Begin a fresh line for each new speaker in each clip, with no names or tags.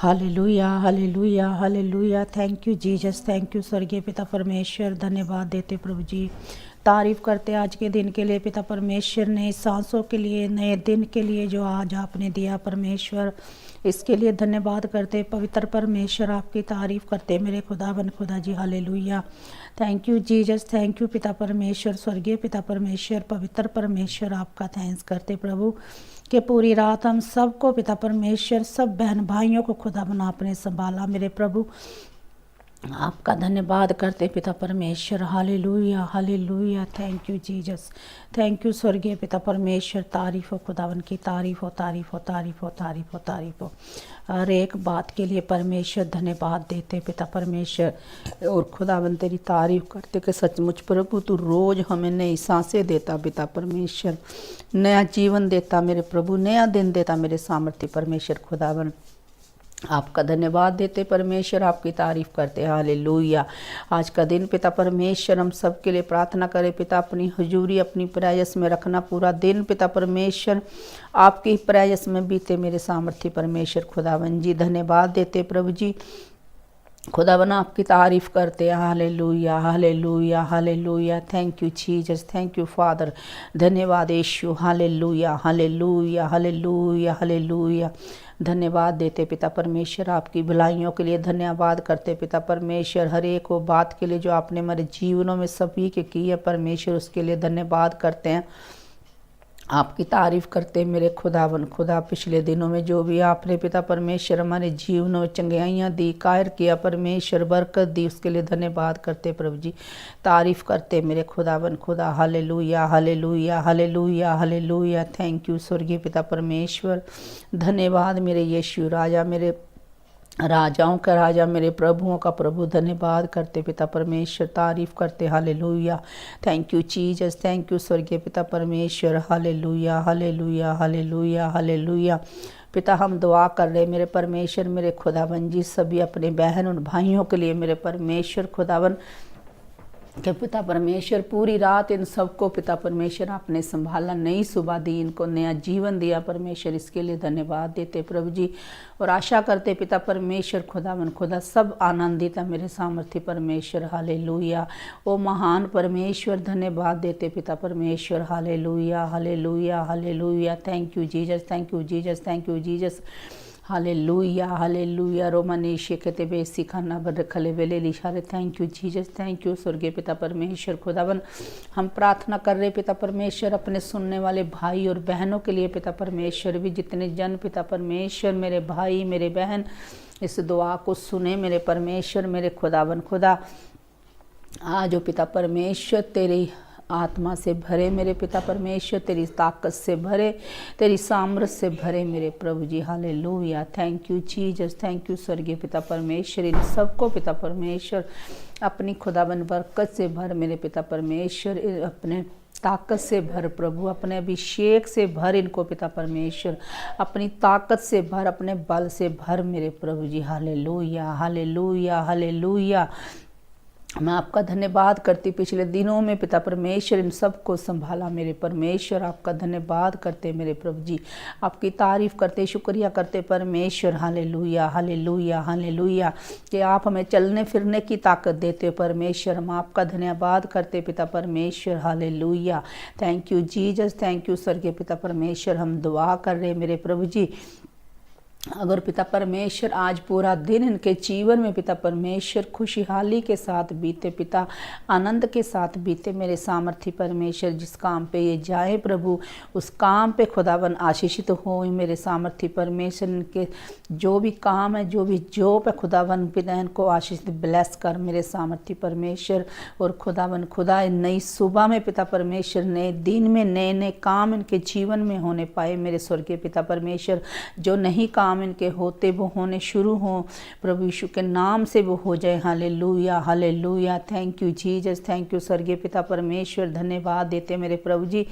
Hallelujah hallelujah hallelujah. Thank you Jesus, thank you स्वर्गीय पिता परमेश्वर। धन्यवाद देते प्रभु जी, तारीफ़ करते आज के दिन के लिए पिता परमेश्वर ने, सांसों के लिए, नए दिन के लिए जो आज आपने दिया परमेश्वर, इसके लिए धन्यवाद करते पवित्र परमेश्वर, आपकी तारीफ़ करते मेरे खुदावन खुदा जी। Hallelujah. Thank you Jesus, thank you पिता परमेश्वर, स्वर्गीय पिता परमेश्वर, पवित्र परमेश्वर, आपका थैंक्स करते प्रभु कि पूरी रात हम सबको पिता परमेश्वर, सब बहन भाइयों को खुदा बना आपने संभाला मेरे प्रभु। आपका धन्यवाद करते पिता परमेश्वर। Hallelujah hallelujah. Thank you Jesus, thank you स्वर्गीय पिता परमेश्वर। तारीफ़ हो खुदावन की, तारीफ़ हो तारीफ़ हो तारीफ़ हो तारीफ़ हो तारीफ़ हो। हर एक बात के लिए परमेश्वर धन्यवाद देते पिता परमेश्वर, और खुदावन तेरी तारीफ़ करते कि सचमुच प्रभु तू रोज़ हमें नई सांसें देता पिता परमेश्वर, नया जीवन देता मेरे प्रभु, नया दिन देता मेरे सामर्थ्य परमेश्वर। खुदावन आपका धन्यवाद देते परमेश्वर, आपकी तारीफ़ करते। हालेलुया। आज का दिन पिता परमेश्वर हम सब के लिए प्रार्थना करें पिता, अपनी हजूरी अपनी प्रयास में रखना पूरा दिन पिता परमेश्वर, आपकी प्रयास में बीते मेरे सामर्थ्य परमेश्वर। खुदावन जी धन्यवाद देते प्रभु जी, खुदावन आपकी तारीफ़ करते। Hallelujah hallelujah hallelujah. Thank you Jesus, thank you father. धन्यवाद Yeshu. Hallelujah hallelujah hallelujah hallelujah. धन्यवाद देते पिता परमेश्वर, आपकी भलाइयों के लिए धन्यवाद करते पिता परमेश्वर, हर एक वो बात के लिए जो आपने हमारे जीवनों में सभी के की है परमेश्वर, उसके लिए धन्यवाद करते हैं, आपकी तारीफ़ करते मेरे खुदावन खुदा। पिछले दिनों में जो भी आपने पिता परमेश्वर हमारे जीवनों में चंगाइयाँ दी, कायर किया परमेश्वर, बरकत दी, उसके लिए धन्यवाद करते प्रभु जी, तारीफ़ करते मेरे खुदावन खुदा। Hallelujah hallelujah hallelujah hallelujah. Thank you स्वर्गीय पिता परमेश्वर। धन्यवाद मेरे यीशु राजा, मेरे राजाओं का राजा, मेरे प्रभुओं का प्रभु। धन्यवाद करते पिता परमेश्वर, तारीफ़ करते। Hallelujah. Thank you Jesus, thank you स्वर्गीय पिता परमेश्वर। Hallelujah hallelujah hallelujah hallelujah. पिता हम दुआ कर रहे मेरे परमेश्वर, मेरे खुदावन जी, सभी अपने बहन और भाइयों के लिए मेरे परमेश्वर खुदावन कि पिता परमेश्वर पूरी रात इन सबको पिता परमेश्वर आपने संभाला, नई सुबह दी, इनको नया जीवन दिया परमेश्वर, इसके लिए धन्यवाद देते प्रभु जी, और आशा करते पिता परमेश्वर खुदावन खुदा सब आनंदित है मेरे सामर्थ्य परमेश्वर। हालेलुया। ओ महान परमेश्वर धन्यवाद देते पिता परमेश्वर। Hallelujah hallelujah hallelujah. Thank you Jesus, thank you Jesus, thank you Jesus. Hallelujah hallelujah. रोमनीशे कहते बेसी खाना बर खले वेले लिशारे। Thank you Jesus, thank you स्वर्गीय पिता परमेश्वर खुदावन। हम प्रार्थना कर रहे पिता परमेश्वर अपने सुनने वाले भाई और बहनों के लिए पिता परमेश्वर, भी जितने जन पिता परमेश्वर मेरे भाई मेरे बहन इस दुआ को सुने मेरे परमेश्वर, मेरे खुदावन खुदा। आज पिता परमेश्वर तेरी आत्मा से भरे मेरे पिता परमेश्वर, तेरी ताकत से भरे, तेरी सामर्थ्य से भरे मेरे प्रभु जी। Hallelujah. Thank you Jesus, thank you स्वर्गीय पिता परमेश्वर। इन सबको पिता परमेश्वर अपनी खुदाबंद बरकत से भर मेरे पिता परमेश्वर, अपने ताकत से भर प्रभु, अपने अभिषेक से भर इनको पिता परमेश्वर, अपनी ताकत से भर, अपने बल से भर मेरे प्रभु जी। Hallelujah hallelujah hallelujah. मैं आपका धन्यवाद करती, पिछले दिनों में पिता परमेश्वर इन सबको संभाला मेरे परमेश्वर, आपका धन्यवाद करते मेरे प्रभु जी, आपकी तारीफ़ करते, शुक्रिया करते परमेश्वर। Hallelujah hallelujah hallelujah. कि आप हमें चलने फिरने की ताकत देते परमेश्वर, हम आपका धन्यवाद करते पिता परमेश्वर। Hallelujah. Thank you Jesus, thank you स्वर्गीय पिता परमेश्वर। हम दुआ कर रहे मेरे प्रभु जी, अगर पिता परमेश्वर आज पूरा दिन इनके जीवन में पिता परमेश्वर खुशहाली के साथ बीते, पिता आनंद के साथ बीते मेरे सामर्थ्य परमेश्वर, जिस काम पे ये जाए प्रभु उस काम पे खुदावन आशीषित हो मेरे सामर्थ्य परमेश्वर। इनके जो भी काम है, जो भी जॉब है खुदावन, पिता इनको आशीषित ब्लेस कर मेरे सामर्थ्य परमेश्वर। और खुदावन खुदा नई सुबह में पिता परमेश्वर, नए दिन में नए नए काम इनके जीवन में होने पाए मेरे स्वर्गीय पिता परमेश्वर। जो नहीं काम इनके होते वो होने शुरू हो प्रभु यीशु के नाम से वो हो जाए। Hallelujah hallelujah. Thank you Jesus, thank you स्वर्गीय पिता परमेश्वर। धन्यवाद देते मेरे प्रभु जी,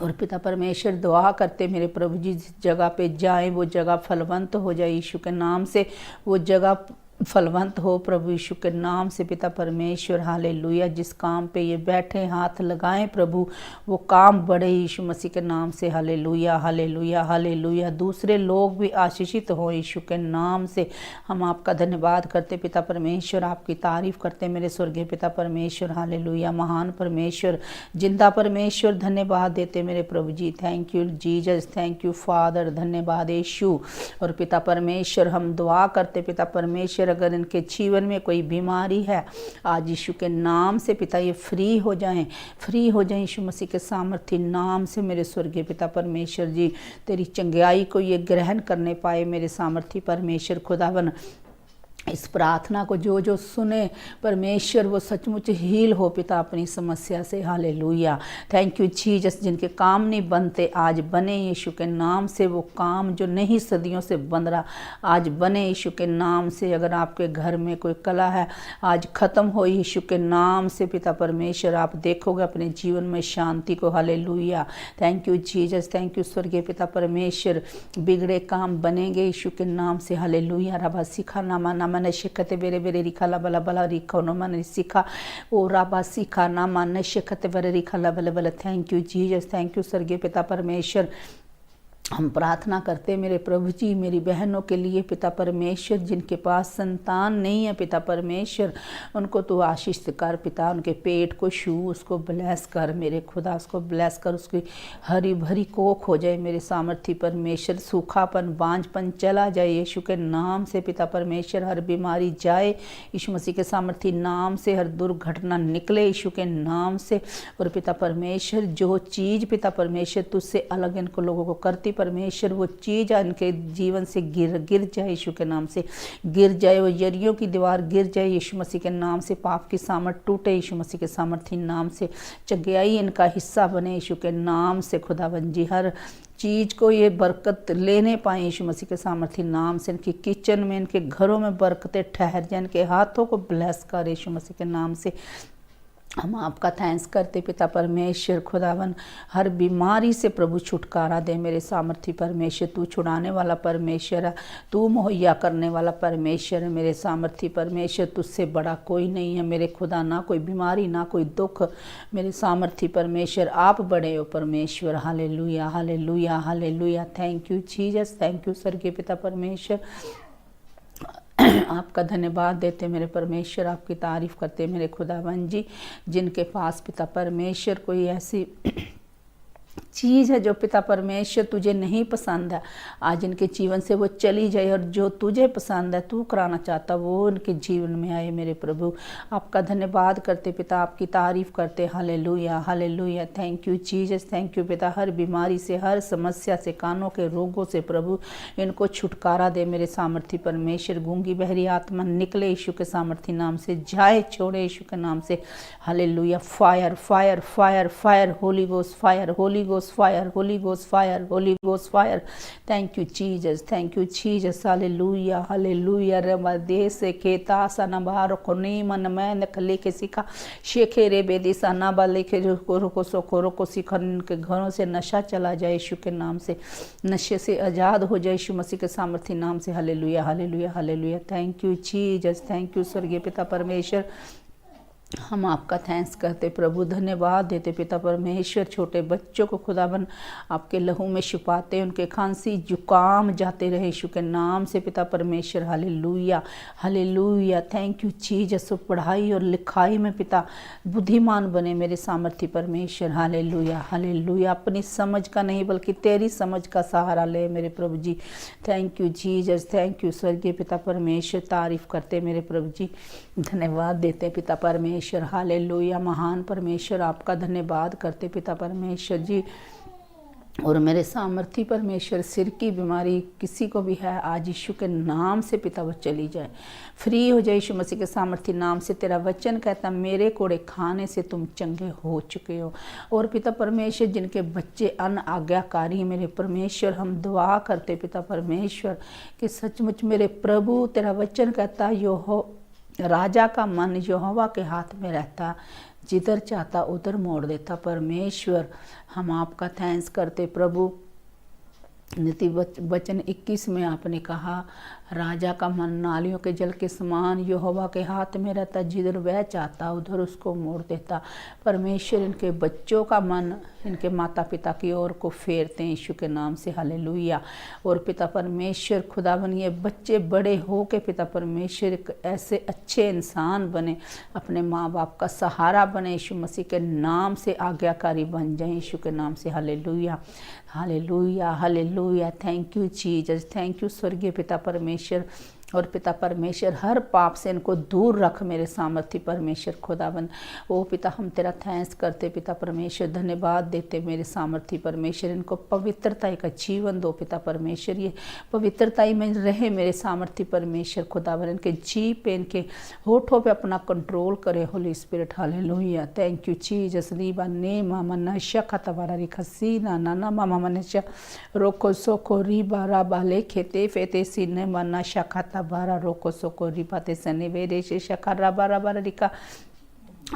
और पिता परमेश्वर दुआ करते मेरे प्रभु जी, जिस जगह पे जाए वो जगह फलवंत हो जाए यीशु के नाम से, वो जगह फलवंत हो प्रभु यीशु के नाम से पिता परमेश्वर। हालेलुया। जिस काम पे ये बैठे हाथ लगाएं प्रभु, वो काम बढ़े यीशु मसीह के नाम से। Hallelujah hallelujah hallelujah. दूसरे लोग भी आशीषित हो यीशु के नाम से। हम आपका धन्यवाद करते पिता परमेश्वर, आपकी तारीफ करते मेरे स्वर्गीय पिता परमेश्वर। हालेलुया। महान परमेश्वर, जिंदा परमेश्वर, धन्यवाद देते मेरे प्रभु जी। Thank you Jesus, thank you father, धन्यवाद यीशु। और पिता परमेश्वर, हम दुआ करते पिता परमेश्वर, अगर इनके जीवन में कोई बीमारी है, आज यीशु के नाम से पिता ये फ्री हो जाएं, फ्री हो जाएं यीशु मसीह के सामर्थ्य नाम से मेरे स्वर्गीय पिता परमेश्वर जी। तेरी चंगाई को ये ग्रहण करने पाए मेरे सामर्थ्य परमेश्वर खुदावन। इस प्रार्थना को जो जो सुने परमेश्वर, वो सचमुच हील हो पिता अपनी समस्या से। हालेलुया। Thank you Jesus. जिनके काम नहीं बनते आज बने यीशु के नाम से। वो काम जो नहीं सदियों से बन रहा आज बने यीशु के नाम से। अगर आपके घर में कोई कला है आज ख़त्म हो यीशु के नाम से पिता परमेश्वर। आप देखोगे अपने जीवन में शांति को। Hallelujah. Thank you Jesus, thank you स्वर्गीय पिता परमेश्वर। बिगड़े काम बनेंगे यीशु के नाम से। हालेलुया। रबा सिखा नामा मन शिखते बेरे बेरे रिखा ला बला बला रिखा नो मन सिखा ओ राबा सिखा ना मन शिखते बेरे रिखा ला बला बला। Thank you Jesus, thank you स्वर्गीय पिता परमेश्वर। हम प्रार्थना करते मेरे प्रभु जी मेरी बहनों के लिए पिता परमेश्वर, जिनके पास संतान नहीं है पिता परमेश्वर, उनको तो आशीष कर पिता। उनके पेट को छू, उसको ब्लेस कर मेरे खुदा, उसको ब्लेस कर। उसकी हरी भरी कोख हो जाए मेरे सामर्थ्य परमेश्वर। सूखापन बांझपन चला जाए यीशु के नाम से पिता परमेश्वर। हर बीमारी जाए यीशु मसीह के सामर्थ्य नाम से। हर दुर्घटना निकले यीशु के नाम से। और पिता परमेश्वर, जो चीज़ पिता परमेश्वर तुझसे अलग इनको लोगों को करती परमेश्वर, वो चीज़ इनके जीवन से गिर जाए यीशु के नाम से। गिर जाए वो यरियों की दीवार गिर जाए यीशु मसीह के नाम से। पाप की सामर्थ टूटे यीशु मसीह के सामर्थ्य नाम से। चंगाई इनका हिस्सा बने यीशु के नाम से खुदावन जी। हर चीज़ को ये बरकत लेने पाए यीशु मसीह के सामर्थ्य नाम से। इनकी किचन में, इनके घरों में बरकतें ठहर जाए। इनके हाथों को ब्लेस कर यीशु मसीह के नाम से। हम आपका थैंक्स करते पिता परमेश्वर खुदावन। हर बीमारी से प्रभु छुटकारा दे मेरे सामर्थ्य परमेश्वर। तू छुड़ाने वाला परमेश्वर है, तू मुहैया करने वाला परमेश्वर है मेरे सामर्थ्य परमेश्वर। तुझसे बड़ा कोई नहीं है मेरे खुदा। ना कोई बीमारी, ना कोई दुख मेरे सामर्थ्य परमेश्वर। आप बड़े हो परमेश्वर। Hallelujah hallelujah hallelujah. Thank you Jesus, thank you स्वर्गीय पिता परमेश्वर। आपका धन्यवाद देते मेरे परमेश्वर, आपकी तारीफ करते मेरे खुदावन जी। जिनके पास पिता परमेश्वर कोई ऐसी चीज़ है जो पिता परमेश्वर तुझे नहीं पसंद है, आज इनके जीवन से वो चली जाए। और जो तुझे पसंद है, तू कराना चाहता, वो उनके जीवन में आए मेरे प्रभु। आपका धन्यवाद करते पिता, आपकी तारीफ करते। Hallelujah hallelujah. Thank you Jesus, thank you पिता। हर बीमारी से, हर समस्या से, कानों के रोगों से प्रभु इनको छुटकारा दे मेरे सामर्थ्य परमेश्वर। गूंगी बहरी आत्मा निकले यीशु के सामर्थ्य नाम से, जाए छोड़े यीशु के नाम से। Hallelujah. Fire fire fire fire, Holi ghost fire, Holi ghost fire, Holi ghost fire, Holi ghost fire. Thank you Jesus, thank you Jesus. Hallelujah hallelujah. Ramday से केता सनबार कोनी मन में खले के सिखा शेखे रे बेदी सना बाले के रुको सोको रुको सिखन के घरों से नशा चला जाए यीशु के नाम से। नशे से आज़ाद हो जाए यीशु मसीह के सामर्थ्य नाम से। Hallelujah hallelujah hallelujah. Thank you Jesus, thank you स्वर्गीय पिता परमेश्वर। हम आपका थैंक्स करते प्रभु, धन्यवाद देते पिता परमेश्वर। छोटे बच्चों को खुदावन आपके लहू में छुपाते, उनके खांसी जुकाम जाते रहे यीशु के नाम से पिता परमेश्वर। Hallelujah hallelujah. Thank you Jesus. पढ़ाई और लिखाई में पिता बुद्धिमान बने मेरे सामर्थ्य परमेश्वर। Hallelujah hallelujah. अपनी समझ का नहीं बल्कि तेरी समझ का सहारा ले मेरे प्रभु जी। Thank you Jesus, thank you स्वर्गीय पिता परमेश्वर। तारीफ करते मेरे प्रभु जी, धन्यवाद देते पिता परमेश्वर। हालेलुया। महान परमेश्वर, आपका धन्यवाद करते पिता परमेश्वर जी। और मेरे सामर्थ्य परमेश्वर, सिर की बीमारी किसी को भी है, आज यीशु के नाम से पिता वो चली जाए, फ्री हो जाए यीशु मसीह के सामर्थ्य नाम से। तेरा वचन कहता, मेरे कोड़े खाने से तुम चंगे हो चुके हो। और पिता परमेश्वर, जिनके बच्चे अन आज्ञाकारी मेरे परमेश्वर, हम दुआ करते पिता परमेश्वर कि सचमुच मेरे प्रभु, तेरा वचन कहता यो राजा का मन यहोवा के हाथ में रहता, जिधर चाहता उधर मोड़ देता। परमेश्वर, हम आपका थैंक्स करते प्रभु। नीति वचन 21 में आपने कहा, राजा का मन नालियों के जल के समान यहोवा के हाथ में रहता, जिधर वह चाहता उधर उसको मोड़ देता। परमेश्वर इनके बच्चों का मन इनके माता पिता की ओर को फेरते हैं यीशु के नाम से, हालेलुया। और पिता परमेश्वर खुदावन ये बच्चे बड़े हो के पिता परमेश्वर एक ऐसे अच्छे इंसान बने, अपने माँ बाप का सहारा बने, यीशु मसीह के नाम से आज्ञाकारी बन जाए यीशु के नाम से, hallelujah hallelujah hallelujah. Thank you Jesus, thank you स्वर्गीय पिता परमेश्वर। और पिता परमेश्वर हर पाप से इनको दूर रख मेरे सामर्थी परमेश्वर खुदावन। ओ पिता हम तेरा थैंक्स करते पिता परमेश्वर, धन्यवाद देते मेरे सामर्थी परमेश्वर। इनको पवित्रता का जीवन दो पिता परमेश्वर, ये पवित्रता में रहे मेरे सामर्थी परमेश्वर खुदावन। इनके जी पे इनके होठों पे अपना कंट्रोल करे Holi spirit, hallelujah. Thank you Jesus. Reeba ने मामा नशा खतवारा रिखसी ना ना मामा मनशा रोको सोको रीबा राबा ले खेते फेते सीने मना शखता बारा रोको सोको रिपाते सने वेरे से शखरा बारा बारा रिका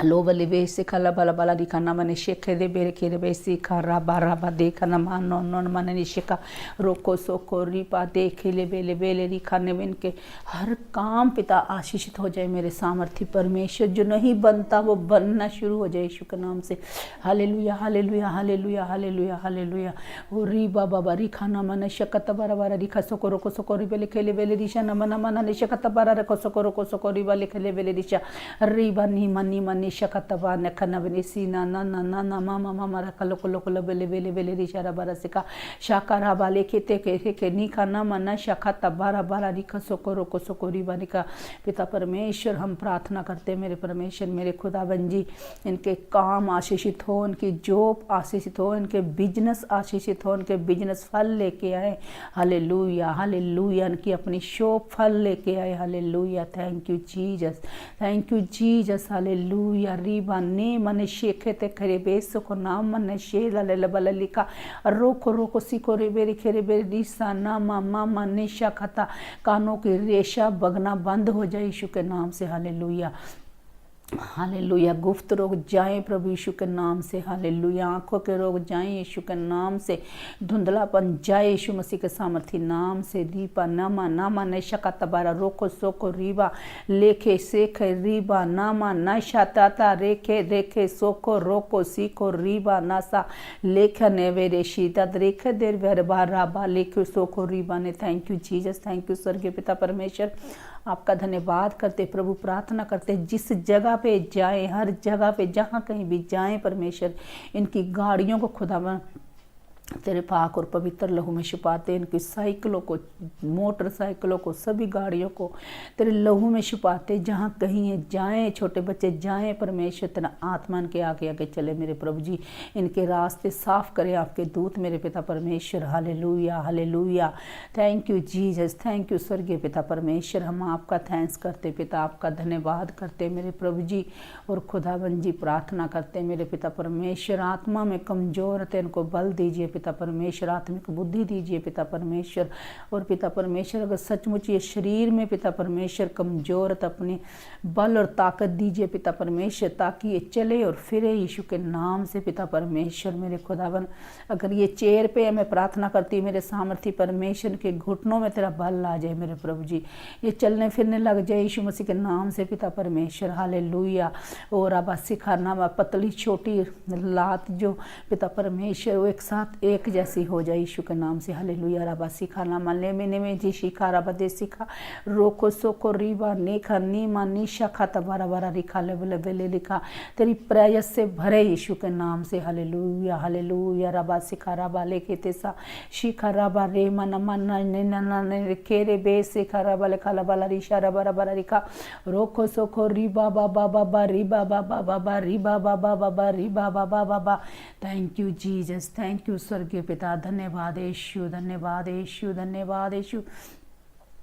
लोबली बेसी खला बला बला दिखा ना मने शेखे दे बेरे के बेसी खरा बारा बा देखा ना मानो नॉन मने निशिका रोको सोको रिपा देखे ले बेले बेले दिखाने में इनके हर काम पिता आशीषित हो जाए मेरे सामर्थी परमेश्वर। जो नहीं बनता वो बनना शुरू हो जाए यीशु के नाम से, hallelujah hallelujah hallelujah hallelujah hallelujah. ओ रीबा बाबा रिखा ना मने शकत बारा बारा रिखा सोको रोको सोको रिबे लिखे ले बेले दिशा ना मना मना निशकत बारा रको सोको रोको सोको रिबा लिखे ले बेले दिशा रिबा नी मनी मनी शकतबा नखनबनी सीना ना ना ना ना मामा मामा रखलो कोलो कोलो बेले बेले बेले रिशारा बारा सिका शाकारा बाले केते के निका ना मना शखा तबारा बारा निका सोकोरो को सोकोरी बानिका। पिता परमेश्वर हम प्रार्थना करते मेरे परमेश्वर मेरे खुदावन जी, इनके काम आशीषित हो, इनकी जॉब आशीषित हो, इनके बिजनेस आशीषित हो, इनके बिजनेस फल लेके आए, हालेलुया हालेलुया। इनकी अपनी शॉप फल लेके आए, hallelujah. Thank you Jesus, thank you Jesus, hallelujah. Reeba ने मन शेखे ते खरे बेसो को नाम मन शे लले बललिका रोको रोको सिको रे बेरी खेरे बेरी दिसा ना मामा मन शखता कानों की रेशा बगना बंद हो जाए यीशु के नाम से, हालेलुया हालेलुया। गुप्त रोग जाए प्रभु यीशु के नाम से, हालेलुया। आंखों के रोग जाए यीशु के नाम से, धुंधलापन जाए यीशु मसीह के सामर्थी नाम से। दीपा नामा नामा नशा तबारा रोको सोको रीबा लेखे सेखे रीबा नामा नशा ताता रेखे रेखे सोको रोको सीको रीबा नासा लेखा नेवे रेशी तद रेखे देर वेरबा राबा लेखे सोको रीबा ने। Thank you Jesus, thank you स्वर्गीय पिता परमेश्वर। आपका धन्यवाद करते प्रभु, प्रार्थना करते जिस जगह पे जाएं, हर जगह पे जहाँ कहीं भी जाएं परमेश्वर, इनकी गाड़ियों को खुदा तेरे पाक और पवित्र लहू में छुपाते, इनकी साइकिलों को, मोटरसाइकिलों को, सभी गाड़ियों को तेरे लहू में छुपाते। जहाँ कहीं जाएं, छोटे बच्चे जाएं परमेश्वर, तेरा आत्मा इनके आगे आगे चले मेरे प्रभु जी, इनके रास्ते साफ करे आपके दूत मेरे पिता परमेश्वर, hallelujah hallelujah. Thank you Jesus, thank you स्वर्गीय पिता परमेश्वर। हम आपका थैंक्स करते पिता, आपका धन्यवाद करते मेरे प्रभु जी। और खुदावन जी प्रार्थना करते मेरे पिता परमेश्वर, आत्मा में कमजोर थे इनको बल दीजिए पिता परमेश्वर, आत्मिक बुद्धि दीजिए पिता परमेश्वर। और पिता परमेश्वर अगर सचमुच ये शरीर में पिता परमेश्वर कमजोर है, अपनी बल और ताकत दीजिए पिता परमेश्वर, ताकि ये चले और फिरे यीशु के नाम से पिता परमेश्वर मेरे खुदावन। अगर ये चेयर पे है, मैं प्रार्थना करती मेरे सामर्थी परमेश्वर के घुटनों में तेरा बल आ जाए मेरे प्रभु जी, ये चलने फिरने लग जाए यीशु मसीह के नाम से पिता परमेश्वर, हालेलुया। और अब सिखाना पतली छोटी लात जो पिता परमेश्वर वो एक साथ एक जैसी हो जाए यीशु के नाम से, हालेलुया। रबा सिखाना मल्ले में जी शिखा रबा दे सिखा रोको सोको रीबा नेखा नीमा निशा खाता बारा बारा रिखा ले बेले लिखा, तेरी प्रयास से भरे यीशु के नाम से, हालेलुया हालेलुया। रबा सिखा रबा लेके तेसा शिखा रबा रे मन मन ने केरे बे सिखा रबा लेखा लबा रिशा रबा रबा रिखा रोको सोको रीबा बाबा बाबा रिबा बाबा बाबा रिबा बाबा बाबा रिबा बाबा बाबा। Thank you Jesus, thank you स्वर्गीय पिता, धन्यवाद यीशु, धन्यवाद यीशु, धन्यवाद Yeshu,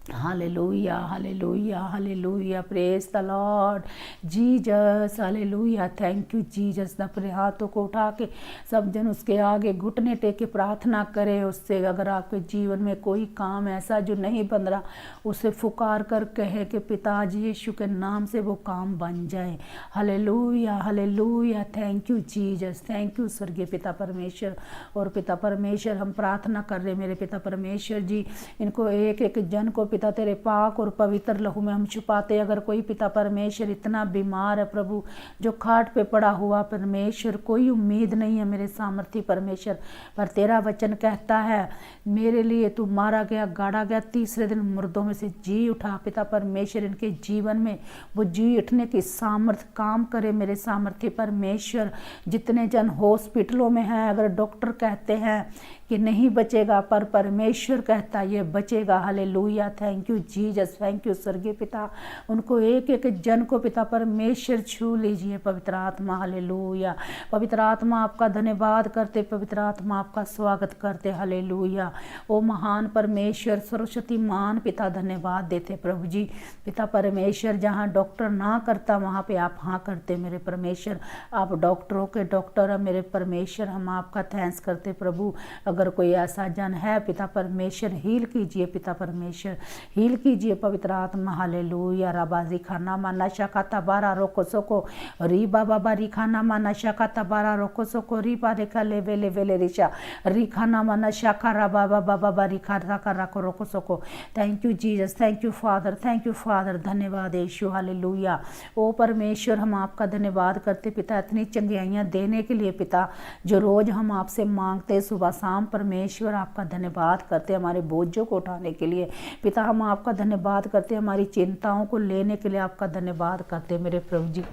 hallelujah hallelujah hallelujah. Praise the Lord Jesus, hallelujah. Thank you Jesus. अपने हाथों को उठा के सब जन उसके आगे घुटने टेके प्रार्थना करें उससे। अगर आपके जीवन में कोई काम ऐसा जो नहीं बन रहा, उसे फुकार कर कहे कि पिताजी यीशु के नाम से वो काम बन जाए, hallelujah hallelujah. Thank you Jesus, thank you स्वर्गीय पिता परमेश्वर। और पिता परमेश्वर हम प्रार्थना कर रहे मेरे पिता परमेश्वर जी, इनको एक एक जन को पिता तेरे पाक और पवित्र लहू में हम छुपाते। अगर कोई पिता परमेश्वर इतना बीमार है प्रभु, जो खाट पे पड़ा हुआ परमेश्वर, कोई उम्मीद नहीं है मेरे सामर्थी परमेश्वर, पर तेरा वचन कहता है मेरे लिए तू मारा गया, गाड़ा गया, तीसरे दिन मुर्दों में से जी उठा। पिता परमेश्वर इनके जीवन में वो जी उठने की सामर्थ काम करे मेरे सामर्थी परमेश्वर। जितने जन हॉस्पिटलों में हैं, अगर डॉक्टर कहते हैं कि नहीं बचेगा, पर परमेश्वर कहता ये बचेगा। Hallelujah, thank you Jesus, thank you स्वर्गीय पिता। उनको एक एक जन को पिता परमेश्वर छू लीजिए पवित्र आत्मा। हालेलुया, पवित्र आत्मा आपका धन्यवाद करते, पवित्र आत्मा आपका स्वागत करते। हालेलुया, ओ महान परमेश्वर सर्वशक्ति मान पिता धन्यवाद देते प्रभु जी। पिता परमेश्वर जहाँ डॉक्टर ना करता वहाँ पे आप हाँ करते मेरे परमेश्वर। आप डॉक्टरों के डॉक्टर है मेरे परमेश्वर, हम आपका थैंक्स करते प्रभु। अगर कोई ऐसा जन है पिता परमेश्वर हील कीजिए, पिता परमेश्वर हील कीजिए पवित्र आत्मा। हालेलुया, राबाजी खाना माना शाखा तबारा रोको सोको री बाबा बारी खाना माना शाखा तबारा रोको सोको री बारे का ले वेले रिशा री खाना माना शाखा रा बाबा बाबा बारी खाता कर रखो रोको सोको। Thank you Jesus, thank you father, thank you father, धन्यवाद यीशु। हालेलुया, ओ परमेश्वर हम आपका धन्यवाद करते पिता, इतनी चंगियाइयाँ देने के लिए पिता, जो रोज हम आपसे मांगते सुबह शाम। परमेश्वर आपका धन्यवाद करते हमारे बोझों को उठाने के लिए पिता, हम आपका धन्यवाद करते हमारी चिंताओं को लेने के लिए आपका धन्यवाद करते मेरे प्रभु जी।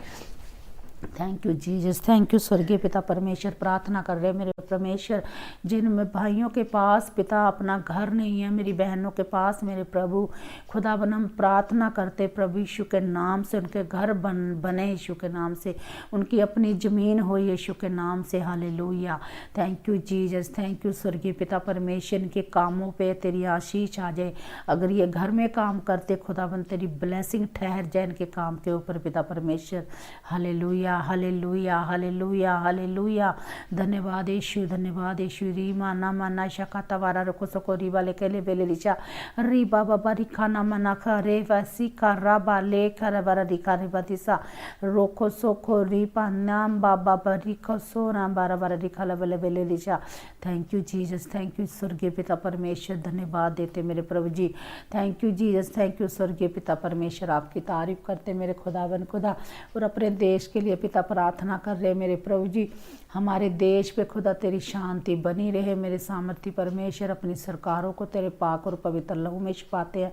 Thank you Jesus, thank you स्वर्गीय पिता परमेश्वर। प्रार्थना कर रहे मेरे परमेश्वर, जिन भाइयों के पास पिता अपना घर नहीं है, मेरी बहनों के पास मेरे प्रभु खुदावन, हम प्रार्थना करते प्रभु यीशु के नाम से उनके घर बने यीशु के नाम से, उनकी अपनी ज़मीन हो यीशु के नाम से। Hallelujah, thank you Jesus, thank you स्वर्गीय पिता परमेश्वर। इनके कामों पे तेरी आशीष आ जाए। अगर ये घर में काम करते खुदावन, तेरी ब्लेसिंग ठहर जाए इनके काम के ऊपर पिता परमेश्वर। हालेलुया, हालेलुया, हालेलुया, हालेलुया, धन्यवाद यीशु, धन्यवाद यीशु। री माना माना शका तवारा रखो सको री वाले केले बेले रिचा री बाबा बारी खाना मना खा रे वैसी करा बाले खरा बारा रिका रे बतिसा रोको सोको री पानाम बाबा बारी खसो राम बारा बारा रिखा बेले बेले रिचा। Thank you Jesus, thank you स्वर्गीय पिता परमेश्वर, धन्यवाद देते मेरे प्रभु जी। Thank you Jesus, thank you स्वर्गीय पिता परमेश्वर, आपकी तारीफ करते मेरे खुदावन खुदा। और अपने देश के लिए पिता प्रार्थना कर रहे मेरे प्रभु जी, हमारे देश पे खुदा तेरी शांति बनी रहे मेरे सामर्थी परमेश्वर। अपनी सरकारों को तेरे पाक और पवित्र लहू में छुपाते हैं,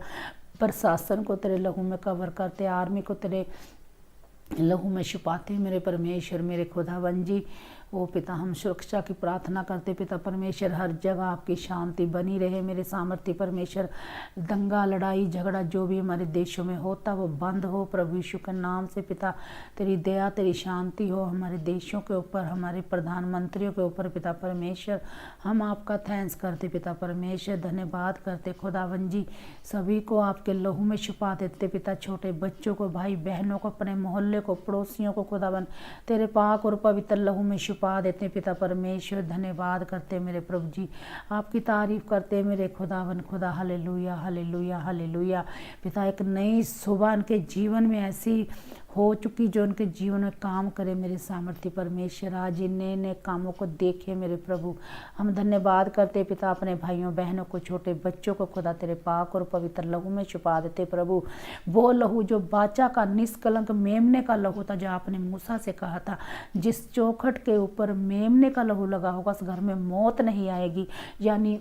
प्रशासन को तेरे लहू में कवर करते, आर्मी को तेरे लहू में छुपाते मेरे परमेश्वर मेरे खुदावन जी। ओ पिता, हम सुरक्षा की प्रार्थना करते पिता परमेश्वर, हर जगह आपकी शांति बनी रहे मेरे सामर्थ्य परमेश्वर। दंगा लड़ाई झगड़ा जो भी हमारे देशों में होता वो बंद हो प्रभु यीशु के नाम से पिता। तेरी दया तेरी शांति हो हमारे देशों के ऊपर, हमारे प्रधानमंत्रियों के ऊपर पिता परमेश्वर। हम आपका थैंक्स करते पिता परमेश्वर, धन्यवाद करते खुदावन जी। सभी को आपके लहू में छुपा देते पिता, छोटे बच्चों को, भाई बहनों को, अपने मोहल्ले को, पड़ोसियों को खुदावन तेरे पाक और पवित्र लहू में पा देते पिता परमेश्वर। धन्यवाद करते मेरे प्रभु जी, आपकी तारीफ करते मेरे खुदावन खुदा। हालेलुया, हालेलुया, हालेलुया पिता। एक नई सुबह उनके जीवन में ऐसी हो चुकी जो उनके जीवन में काम करे मेरे सामर्थ्य परमेश्वर। आज इन नए नए कामों को देखे मेरे प्रभु। हम धन्यवाद करते पिता, अपने भाइयों बहनों को, छोटे बच्चों को खुदा तेरे पाक और पवित्र लहू में छुपा देते प्रभु। वो लहू जो बाचा का निष्कलंक मेमने का लहू था, जो आपने मूसा से कहा था, जिस चौखट के ऊपर मेमने का लहू लगा होगा उस घर में मौत नहीं आएगी, यानी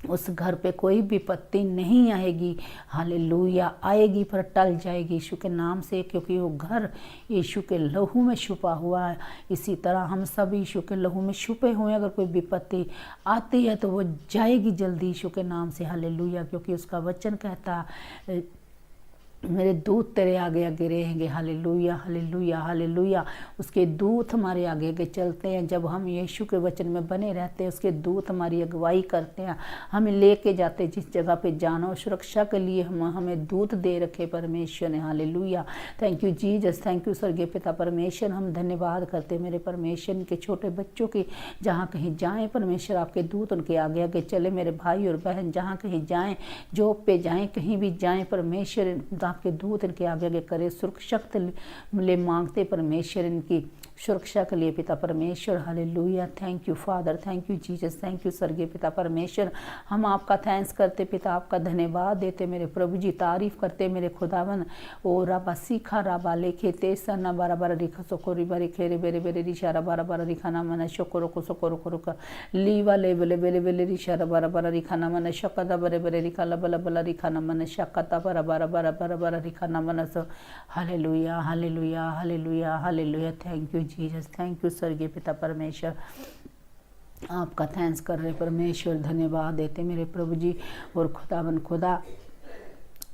उस घर पे कोई विपत्ति नहीं आएगी। हालेलुया, आएगी पर टल जाएगी यीशु के नाम से, क्योंकि वो घर यीशु के लहू में छुपा हुआ है। इसी तरह हम सब यीशु के लहू में छुपे हुए हैं। अगर कोई विपत्ति आती है तो वो जाएगी जल्दी यीशु के नाम से। हालेलुया, क्योंकि उसका वचन कहता मेरे दूत तेरे आगे आगे रहेंगे। Hallelujah, hallelujah, hallelujah. उसके दूत हमारे आगे आगे चलते हैं। जब हम यीशु के वचन में बने रहते हैं, उसके दूत हमारी अगुवाई करते हैं, हमें लेके जाते जिस जगह पे जाना हो। सुरक्षा के लिए हमें दूत दे रखे परमेश्वर ने। Hallelujah, thank you Jesus, thank you स्वर्गीय पिता परमेश्वर। हम धन्यवाद करते मेरे परमेश्वर के छोटे बच्चों की, जहाँ कहीं जाएँ परमेश्वर आपके दूत उनके आगे आगे चले। मेरे भाई और बहन जहाँ कहीं जाएँ, जॉब पे जाएँ, कहीं भी जाएँ परमेश्वर, आपके दूत इनके आगे आगे करे, सुरक्षा ले मांगते परमेश्वर इनकी सुरक्षा के लिए पिता परमेश्वर। Hallelujah, thank you father, thank you Jesus, thank you स्वर्गीय पिता परमेश्वर। हम आपका थैंक्स करते पिता, आपका धन्यवाद देते मेरे प्रभु जी, तारीफ करते मेरे खुदावन। ओ राबा सीखा राबा लेखे तेसा ना बारा बारा रिखा सोकोरी बारी खेरे बेरे बेरे रिशारा बारा बारा रिखाना मना शोकोरो को सोकोरो को रुका लीवा ले बेले बेले बेले रिशारा बारा बारा रिखाना मना शक्का बरे बरे रिखा लबला बला रिखाना मना शक्का बारा बारा बारा बारा बारा रिखाना मना सो। Hallelujah hallelujah hallelujah hallelujah, thank you Jesus, thank you स्वर्गीय पिता परमेश्वर। आपका थैंक्स कर रहे परमेश्वर, धन्यवाद देते मेरे प्रभु जी। और खुदावन खुदा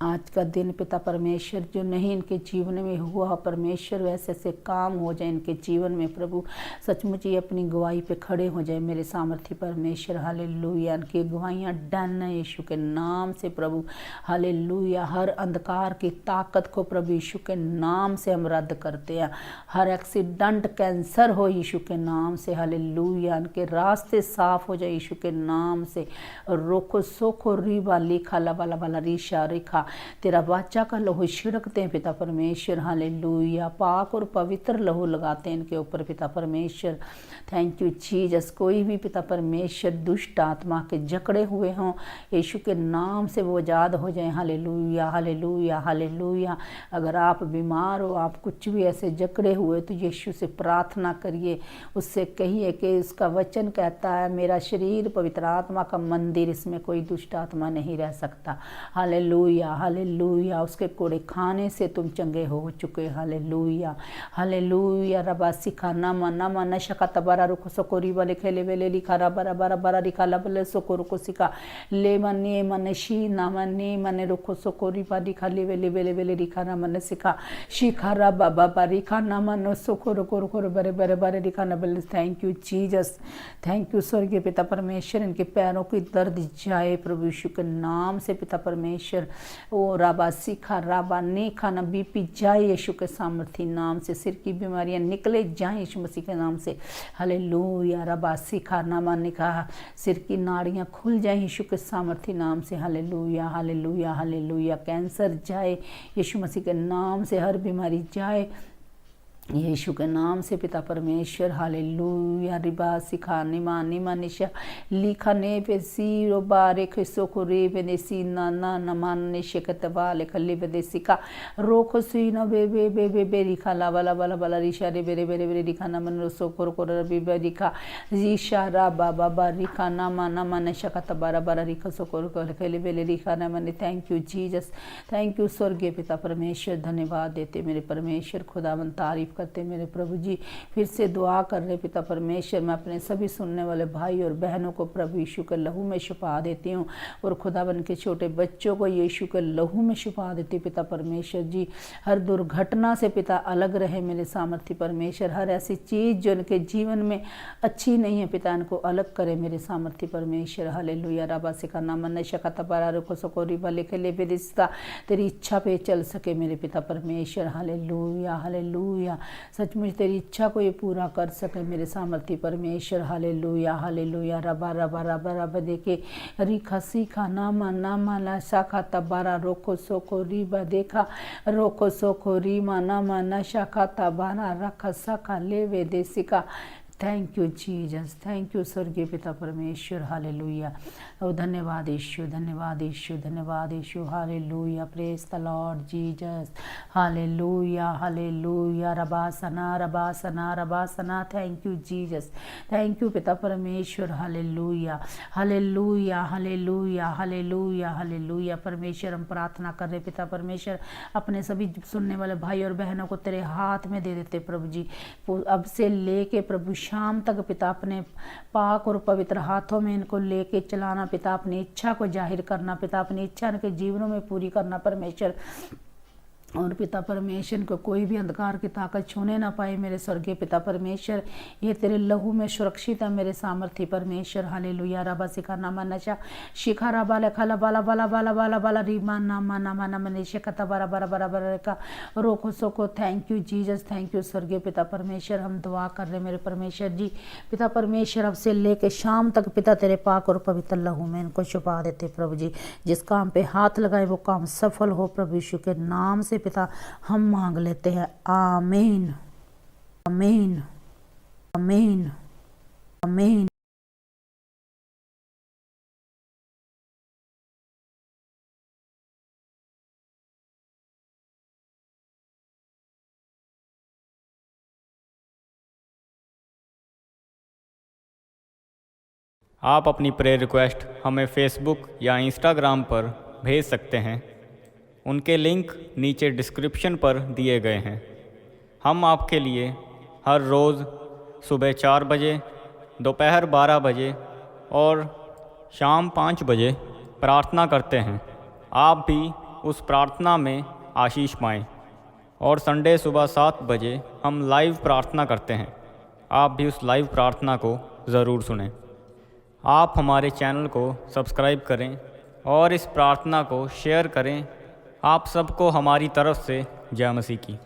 आज का दिन पिता परमेश्वर जो नहीं इनके जीवन में हुआ परमेश्वर, वैसे ऐसे काम हो जाए इनके जीवन में प्रभु, सचमुच ये अपनी गवाही पे खड़े हो जाए मेरे सामर्थ्य परमेश्वर। हालेलुया, इनकी गवाहियाँ डन है यीशु के नाम से प्रभु। हालेलुया, हर अंधकार की ताकत को प्रभु यीशु के नाम से हम रद्द करते हैं। हर एक्सीडेंट कैंसर हो यीशु के नाम से। हालेलुया, इनके रास्ते साफ हो जाए यीशु के नाम से। रोको सोखो रीबा लिखा लबाला बाला रीशा रेखा, तेरा वाचा का लहू छिड़कते हैं पिता परमेश्वर। हालेलुया, पाक और पवित्र लहू लगाते हैं इनके ऊपर पिता परमेश्वर। Thank you Jesus. कोई भी पिता परमेश्वर दुष्ट आत्मा के जकड़े हुए हों यीशु के नाम से वो आजाद हो जाएं। Hallelujah hallelujah hallelujah. अगर आप बीमार हो, आप कुछ भी ऐसे जकड़े हुए, तो यीशु से प्रार्थना करिए, उससे कहिए कि उसका वचन कहता है मेरा शरीर पवित्र आत्मा का मंदिर, इसमें कोई दुष्ट आत्मा नहीं रह सकता। हालेलुया हालेलुया, उसके कोड़े खाने से तुम चंगे हो चुके। हालेलुया हालेलुया, रबा सिखा नमा नमा नशका तबारा रुको सकोरी वाले खेले वेले लिखा रबा बरा बरा रिखा लबले सोकोरो को सिखा ले मने मन शी ना मने मने रुको सोकोरी पा दिखा ले वेले वेले वेले रिखा ना मन सिखा शिखा रबा बाबा रिखा ना मन सोकोरो को रुको बरे बरे बरे रिखा ना बले। Thank you Jesus, thank you स्वर्गीय पिता परमेश्वर। इनके पैरों की दर्द जाए प्रभु यीशु के नाम से पिता परमेश्वर। ओ राबा सीखा राबा नेखा ना बीपी जाए यीशु के सामर्थी नाम से। सिर की बीमारियां निकले जाए यीशु मसीह के नाम से। हालेलुया, राबा सीखा नामा ने कहा सिर की नाड़ियां खुल जाए यीशु के सामर्थी नाम से। हालेलुया हालेलुया हालेलुया, कैंसर जाए यीशु मसीह के नाम से, हर बीमारी जाए यीशु के नाम से पिता परमेश्वर। हालेलुया, रिबा सिखा निमा निमा निशा लिखा ने पे सी रो बारे खिसो को रे बने सी ना ना नमान ने शकत वाले खल्ले बदे सिखा रोखो सी न बे बे बे बे बे रिखा ला वाला वाला वाला रिशा रे बेरे बेरे बेरे रिखा ना मन सो को रबी बे रिखा रिशा रा बाबा बा रिखा ना माना मन शकत बारा बारा रिखा सो को खले बेले रिखा ना मन। Thank you Jesus, thank you स्वर्गीय पिता परमेश्वर। धन्यवाद देते मेरे परमेश्वर, खुदावन तारीफ करते मेरे प्रभु जी। फिर से दुआ कर रहे पिता परमेश्वर, मैं अपने सभी सुनने वाले भाई और बहनों को प्रभु यीशु के लहू में छुपा देती हूँ, और खुदावन के छोटे बच्चों को यीशु के लहू में छुपा देती पिता परमेश्वर जी। हर दुर्घटना से पिता अलग रहे मेरे सामर्थ्य परमेश्वर। हर ऐसी चीज़ जो उनके जीवन में अच्छी नहीं है पिता, इनको अलग करे मेरे सामर्थ्य परमेश्वर। हालेलुया, राबा सिका नाम नशा तबारा रुको सकोरी वाले खेले बेरिश्ता तेरी इच्छा पे चल सके मेरे पिता परमेश्वर। हालेलुया हालेलुया, सचमुच तेरी इच्छा को ये पूरा कर सके मेरे सामर्थ्य परमेश्वर। हालेलुया हालेलुया, रबा रबा रबा रबा देखे रिखा सीखा नामा नामा ला शाखा तबारा रोको सोको रीबा देखा रोको सोको रीमा नामा ना शाखा तबारा रखा सखा लेवे देसिका। Thank you Jesus, thank you स्वर्गीय पिता परमेश्वर। हालेलुया, ओ धन्यवाद यीशु, धन्यवाद यीशु, धन्यवाद Yeshu. Hallelujah, praise the Lord Jesus. Hallelujah hallelujah, रबासना रबासना रबासना। Thank you Jesus, thank you पिता परमेश्वर। Hallelujah hallelujah hallelujah hallelujah hallelujah. परमेश्वर हम प्रार्थना कर रहे पिता परमेश्वर, अपने सभी सुनने वाले भाई और बहनों को तेरे हाथ में दे देते प्रभु जी। अब से लेके प्रभु शाम तक पिता अपने पाक और पवित्र हाथों में इनको लेके चलाना पिता, अपनी इच्छा को जाहिर करना पिता, अपनी इच्छा इनके जीवनों में पूरी करना परमेश्वर। और पिता परमेश्वर को कोई भी अंधकार की ताकत छूने ना पाए। मेरे स्वर्गीय पिता परमेश्वर, ये तेरे लहू में सुरक्षित है मेरे सामर्थ्य परमेश्वर। हालेलुया। रबा सिखा नामा नशा शिखा रबा लखला बाला बाला बाला बाला बाला रीमा नामा नामा नामा निशे कता बारा बारा बारा बारा का रोको सोको। Thank you Jesus, thank you स्वर्गीय पिता परमेश्वर। हम दुआ कर रहे मेरे परमेश्वर जी, पिता परमेश्वर अब से लेके शाम तक पिता तेरे पाक और पवित्र लहू में इनको छुपा देते प्रभु जी। जिस काम पे हाथ लगाए वो काम सफल हो प्रभु यीशु के नाम से पिता हम मांग लेते हैं। आमीन आमीन आमीन आमीन।
आप अपनी प्रेयर रिक्वेस्ट हमें फेसबुक या इंस्टाग्राम पर भेज सकते हैं। उनके लिंक नीचे डिस्क्रिप्शन पर दिए गए हैं। हम आपके लिए हर रोज़ सुबह 4 बजे, दोपहर 12 बजे और शाम 5 बजे प्रार्थना करते हैं। आप भी उस प्रार्थना में आशीष पाएँ। और संडे सुबह 7 बजे हम लाइव प्रार्थना करते हैं। आप भी उस लाइव प्रार्थना को ज़रूर सुनें। आप हमारे चैनल को सब्सक्राइब करें और इस प्रार्थना को शेयर करें। आप सबको हमारी तरफ से जय मसीह की।